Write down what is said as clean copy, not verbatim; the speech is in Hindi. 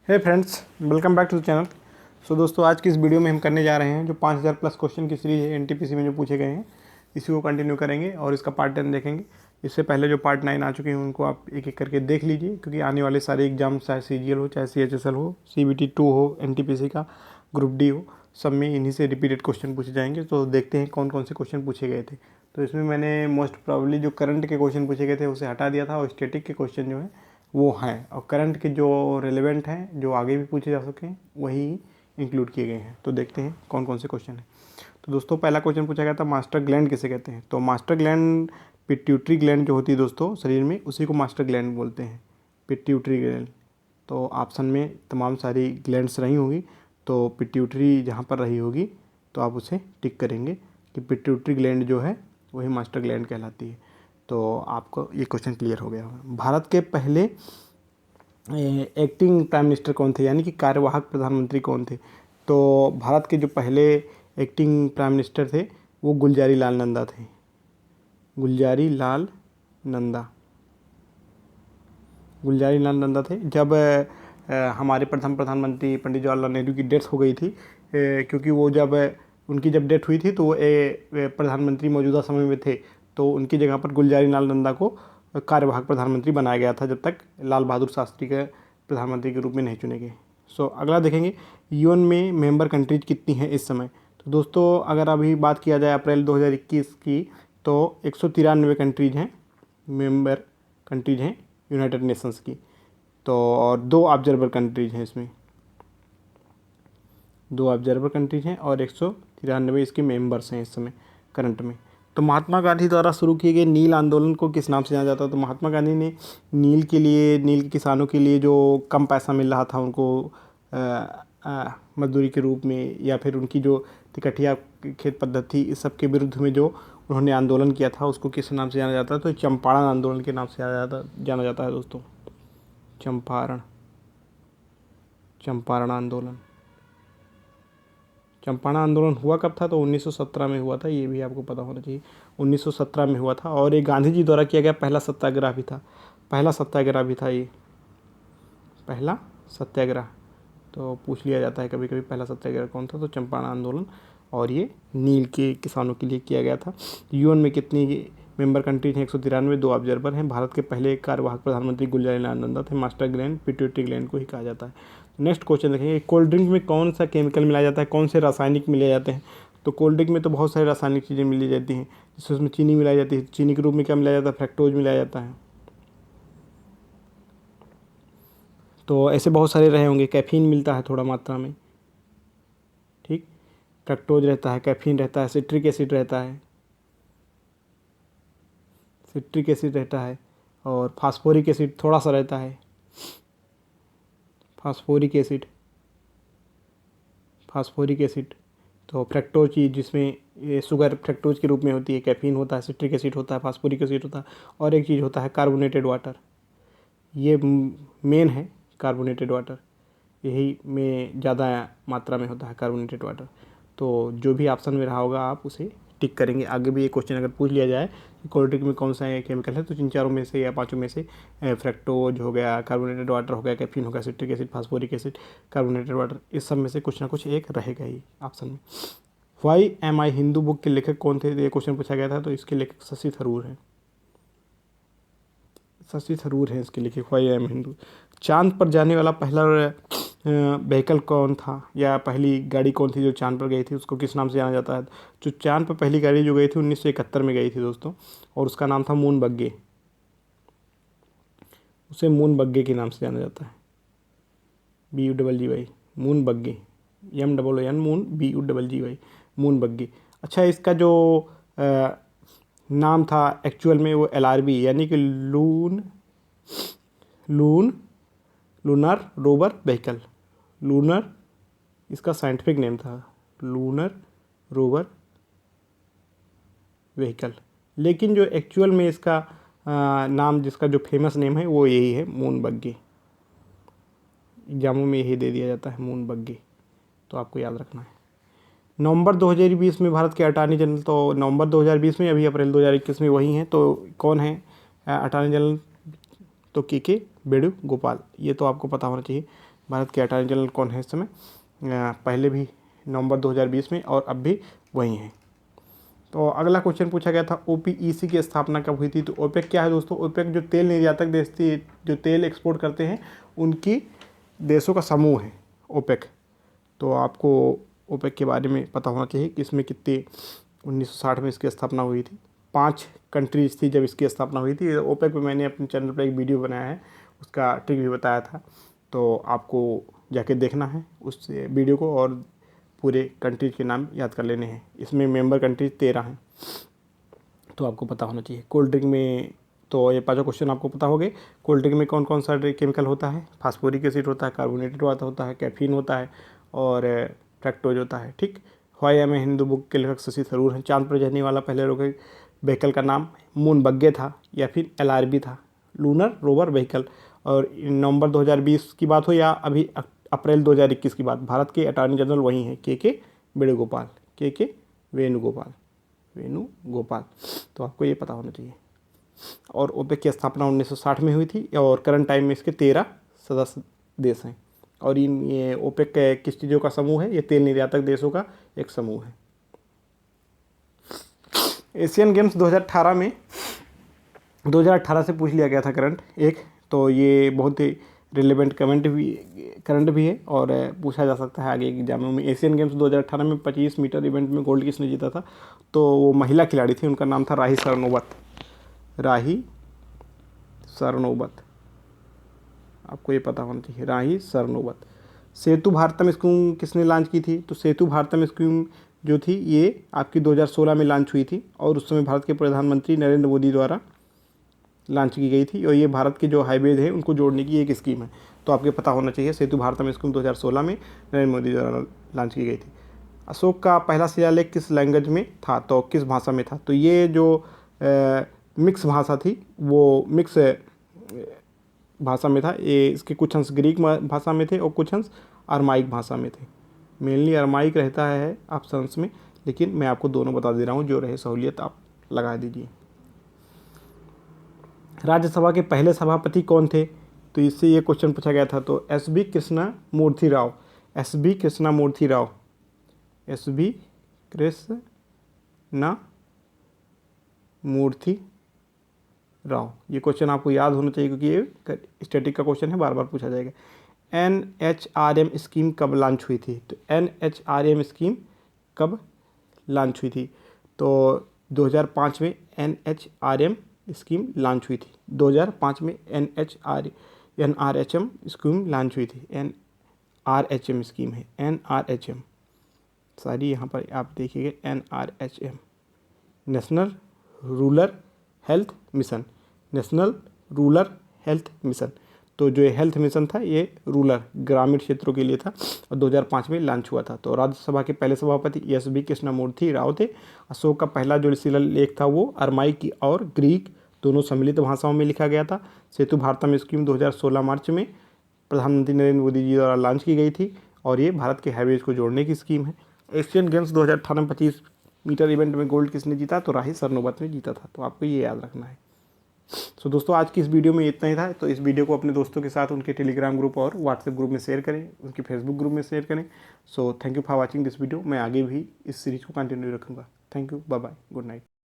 Hey friends, welcome back to the channel. So दोस्तों, आज की इस वीडियो में हम करने जा रहे हैं जो 5000 प्लस क्वेश्चन की सीरीज है एनटीपीसी में जो पूछे गए हैं, इसी को कंटिन्यू करेंगे और इसका पार्ट 10 देखेंगे। इससे पहले जो पार्ट 9 आ चुके हैं उनको आप एक एक करके देख लीजिए, क्योंकि आने वाले सारे एग्जाम चाहे सीजीएल हो, चाहे सीएचएसएल हो, सीबीटी 2 हो, एनटीपीसी का ग्रुप डी हो, सब में इन्हीं से रिपीटेड क्वेश्चन पूछे जाएंगे। तो देखते हैं कौन कौन से क्वेश्चन पूछे गए थे। तो इसमें मैंने मोस्ट प्रॉब्ली जो करंट के क्वेश्चन पूछे गए थे उसे हटा दिया था, और स्टैटिक के क्वेश्चन जो है वो हैं, और करंट के जो रेलेवेंट हैं, जो आगे भी पूछे जा सकें, वही इंक्लूड किए गए हैं। तो देखते हैं कौन कौन से क्वेश्चन हैं। तो दोस्तों, पहला क्वेश्चन पूछा गया था मास्टर ग्लैंड किसे कहते हैं। तो मास्टर ग्लैंड पिट्यूटरी ग्लैंड जो होती है दोस्तों शरीर में, उसी को मास्टर ग्लैंड बोलते हैं, पिट्यूटरी ग्लैंड। तो ऑप्शन में तमाम सारी ग्लैंड्स रही होंगी, तो पिट्यूटरी जहाँ पर रही होगी तो आप उसे टिक करेंगे कि पिट्यूटरी ग्लैंड जो है वही मास्टर ग्लैंड कहलाती है। तो आपको ये क्वेश्चन क्लियर हो गया होगा। भारत के पहले एक्टिंग प्राइम मिनिस्टर कौन थे, यानी कि कार्यवाहक प्रधानमंत्री कौन थे। तो भारत के जो पहले एक्टिंग प्राइम मिनिस्टर थे वो गुलजारी लाल नंदा थे। गुलजारी लाल नंदा गुलजारी लाल नंदा थे। जब हमारे प्रथम प्रधानमंत्री पंडित जवाहरलाल नेहरू की डेथ हो गई थी, क्योंकि वो जब उनकी जब डेथ हुई थी तो वो प्रधानमंत्री मौजूदा समय में थे, तो उनकी जगह पर गुलजारी लाल नंदा को कार्यवाहक प्रधानमंत्री बनाया गया था, जब तक लाल बहादुर शास्त्री के प्रधानमंत्री के रूप में नहीं चुने गए। सो अगला देखेंगे, यूएन में मेंबर कंट्रीज कितनी हैं इस समय। तो दोस्तों, अगर अभी बात किया जाए अप्रैल 2021 की, तो 193 कंट्रीज हैं, मेंबर कंट्रीज हैं यूनाइटेड नेशंस की। तो और 2 ऑब्जर्वर कंट्रीज हैं इसमें, 2 ऑब्जर्वर कंट्रीज हैं और 193 इसके मेंबर्स हैं इस समय करंट में। तो महात्मा गांधी द्वारा शुरू किए गए नील आंदोलन को किस नाम से जाना जाता है। तो महात्मा गांधी ने नील के लिए, नील के किसानों के लिए जो कम पैसा मिल रहा था उनको मजदूरी के रूप में, या फिर उनकी जो तिकटिया खेत पद्धति, इस सब के विरुद्ध में जो उन्होंने आंदोलन किया था, उसको किस नाम से जाना जाता है। तो चंपारण आंदोलन के नाम से जाना जाता है दोस्तों। चंपारण आंदोलन। चंपारण आंदोलन हुआ कब था। तो 1917 में हुआ था, ये भी आपको पता होना चाहिए। 1917 में हुआ था, और ये गांधी जी द्वारा किया गया पहला सत्याग्रह भी था। ये पहला सत्याग्रह। तो पूछ लिया जाता है कभी कभी पहला सत्याग्रह कौन था। तो चंपारण आंदोलन, और ये नील के किसानों के लिए किया गया था। यूएन में कितनी मेंबर कंट्रीज हैं। 193, 2 ऑब्जर्वर हैं। भारत के पहले कार्यवाहक प्रधानमंत्री गुलजारी लाल नंदा थे। मास्टर ग्लैंड पिट्यूटरी ग्लैंड को ही कहा जाता है। नेक्स्ट क्वेश्चन देखेंगे, कोल्ड ड्रिंक में कौन सा केमिकल मिलाया जाता है, कौन से रासायनिक मिलाए जाते हैं। तो कोल्ड ड्रिंक में तो बहुत सारी रासायनिक चीज़ें मिली जाती हैं, जैसे उसमें चीनी मिलाई जाती है। चीनी के रूप में क्या मिलाया जाता है, फ्रैक्टोज मिलाया जाता है। तो ऐसे बहुत सारे रहे होंगे। कैफीन मिलता है थोड़ा मात्रा में, ठीक। फ्रैक्टोज रहता है, कैफीन रहता है, सिट्रिक एसिड रहता है, और फास्फोरिक एसिड थोड़ा सा रहता है। Phosphoric acid. तो फ्रैक्टोज चीज़ जिसमें ये शुगर फ्रैक्टोज के रूप में होती है, कैफीन होता है, सिट्रिक एसिड होता है, फास्फोरिक एसिड होता है, और एक चीज़ होता है कार्बोनेटेड वाटर। ये मेन है कार्बोनेटेड वाटर, यही में ज़्यादा मात्रा में होता है कार्बोनेटेड वाटर। तो जो भी ऑप्शन में रहा होगा आप उसे टिक करेंगे। आगे भी ये क्वेश्चन अगर पूछ लिया जाए कि कोल्ड ड्रिंक में कौन सा केमिकल है, तो इन चारों में से या पांचों में से फ्रैक्टोज हो गया, कार्बोनेटेड वाटर हो गया, कैफीन हो गया, citric acid, phosphoric acid, carbonated water, इस सब में से कुछ ना कुछ एक रहेगा ही ऑप्शन में। वाई एम आई हिंदू बुक के लेखक कौन थे, ये क्वेश्चन पूछा गया था। तो इसके लेखक शशि थरूर हैं। इसके लेखक वाई एम हिंदू। चांद पर जाने वाला पहला व्हीकल कौन था, या पहली गाड़ी कौन थी जो चांद पर गई थी, उसको किस नाम से जाना जाता है। जो चांद पर पहली गाड़ी जो गई थी 1971 में गई थी दोस्तों, और उसका नाम था मून बग्गे। उसे मून बग्गे के नाम से जाना जाता है, BUGGY, moon buggy, MOON moon, BUGGY, moon buggy. अच्छा, इसका जो नाम था एक्चुअल में वो LRV, यानी कि लूनर रोवर व्हीकल। लूनर इसका साइंटिफिक नेम था, लूनर रोवर व्हीकल। लेकिन जो एक्चुअल में इसका नाम, जिसका जो फेमस नेम है वो यही है, मून बग्गे। एग्जामों में यही दे दिया जाता है, मून बग्गे। तो आपको याद रखना है। नवंबर 2020 में भारत के अटॉर्नी जनरल, तो नवंबर 2020 में, अभी अप्रैल 2021 में वही हैं। तो कौन है अटॉर्नी जनरल। तो के वेणुगोपाल, ये तो आपको पता होना चाहिए। भारत के अटॉर्नी जनरल कौन है इस समय? पहले भी नवंबर 2020 में और अब भी वही हैं। तो अगला क्वेश्चन पूछा गया था OPEC की स्थापना कब हुई थी? तो ओपेक क्या है दोस्तों? ओपेक जो तेल निर्यातक देश थी, जो तेल एक्सपोर्ट करते हैं, उनकी देशों का समूह है ओपेक। तो आपको ओपेक के बारे में पता होना चाहिए कि इसमें कितने 1960 में इसकी स्थापना हुई थी। 5 कंट्रीज थी जब इसकी स्थापना हुई थी। ओपेक पे मैंने अपने चैनल पर एक वीडियो बनाया है, उसका ट्रिक भी बताया था, तो आपको जाके देखना है उस वीडियो को और पूरे कंट्रीज के नाम याद कर लेने हैं। इसमें मेंबर कंट्रीज 13 हैं, तो आपको पता होना चाहिए। कोल्ड ड्रिंक में तो ये 5 क्वेश्चन आपको पता हो गए। कोल्ड ड्रिंक में कौन कौन सा केमिकल होता है? फास्फोरिक एसिड होता है, कार्बोनेटेड वाटर होता है, कैफीन होता है और फ्रैक्टोज होता है। ठीक। ह्वाई में हिंदू बुक के लेखक शशि थरूर हैं। चांद पर जाने वाला पहले रॉकेट व्हीकल का नाम मून बग्गे था या फिर LRB था, लूनर रोवर व्हीकल। और नवंबर 2020 की बात हो या अभी अप्रैल 2021 की बात, भारत के अटॉर्नी जनरल वही हैं, के वेणुगोपाल, के वेणुगोपाल। तो आपको ये पता होना चाहिए। और ओपेक की स्थापना 1960 में हुई थी और करंट टाइम में इसके 13 सदस्य देश हैं। और ये ओपेक किस चीज़ों का समूह है? ये तेल निर्यातक देशों का एक समूह है। एशियन गेम्स 2018 से पूछ लिया गया था करंट एक, तो ये बहुत ही रिलेवेंट करंट भी है और पूछा जा सकता है आगे एग्जामों में। एशियन गेम्स 2018 में 25 मीटर इवेंट में गोल्ड किसने जीता था? तो वो महिला खिलाड़ी थी, उनका नाम था राही सरनोबत। आपको ये पता होना चाहिए, राही सरनोबत। सेतु भारतम स्कीम किसने लॉन्च की थी? तो सेतु भारतम स्कीम जो थी ये आपकी 2016 में लॉन्च हुई थी और उस समय भारत के प्रधानमंत्री नरेंद्र मोदी द्वारा लॉन्च की गई थी। और ये भारत के जो हाईवेज हैं उनको जोड़ने की एक स्कीम है, तो आपको पता होना चाहिए। सेतु भारतम स्कीम 2016 में नरेंद्र मोदी द्वारा लॉन्च की गई थी। अशोक का पहला शिलालेख किस लैंग्वेज में था? तो किस भाषा में था? तो ये जो मिक्स भाषा थी वो मिक्स भाषा में था। ये इसके कुछ अंश ग्रीक भाषा में थे और कुछ अंश अरमाइक भाषा में थे। मेनली अरमाइक रहता है ऑप्शंस में, लेकिन मैं आपको दोनों बता दे रहा हूँ, जो रहे सहूलियत आप लगा दीजिए। राज्यसभा के पहले सभापति कौन थे? तो इससे ये क्वेश्चन पूछा गया था। तो एस.बी. कृष्णमूर्ति राव। ये क्वेश्चन आपको याद होना चाहिए क्योंकि ये स्टैटिक का क्वेश्चन है, बार बार पूछा जाएगा। NHRM स्कीम कब लॉन्च हुई थी? तो NHRM स्कीम कब लॉन्च हुई थी? तो 2005 में NHRM स्कीम लॉन्च हुई थी। 2005 में NRHM स्कीम लॉन्च हुई थी। NRHM स्कीम है, NRHM सारी यहाँ पर आप देखिएगा, NRHM national rural health mission. तो जो हेल्थ मिशन था ये रूरल ग्रामीण क्षेत्रों के लिए था और 2005 में लॉन्च हुआ था। तो राज्यसभा के पहले सभापति एस.बी. कृष्णमूर्ति राव थे। अशोक का पहला जो शिलालेख था वो अरमाइक और ग्रीक दोनों सम्मिलित भाषाओं में लिखा गया था। सेतु भारतम स्कीम 2016 मार्च में प्रधानमंत्री नरेंद्र मोदी जी द्वारा लॉन्च की गई थी और ये भारत के हाईवेज को जोड़ने की स्कीम है। एशियन गेम्स 2018 में 25 मीटर इवेंट में गोल्ड किसने जीता? तो राही सरनोबत ने जीता था। तो आपको ये याद रखना है। सो दोस्तों आज की इस वीडियो में इतना ही था। तो इस वीडियो को अपने दोस्तों के साथ उनके टेलीग्राम ग्रुप और व्हाट्सएप ग्रुप में शेयर करें, उनके फेसबुक ग्रुप में शेयर करें। So thank you for watching this video. मैं आगे भी इस सीरीज को कंटिन्यू रखूँगा। Thank you, bye bye, good night.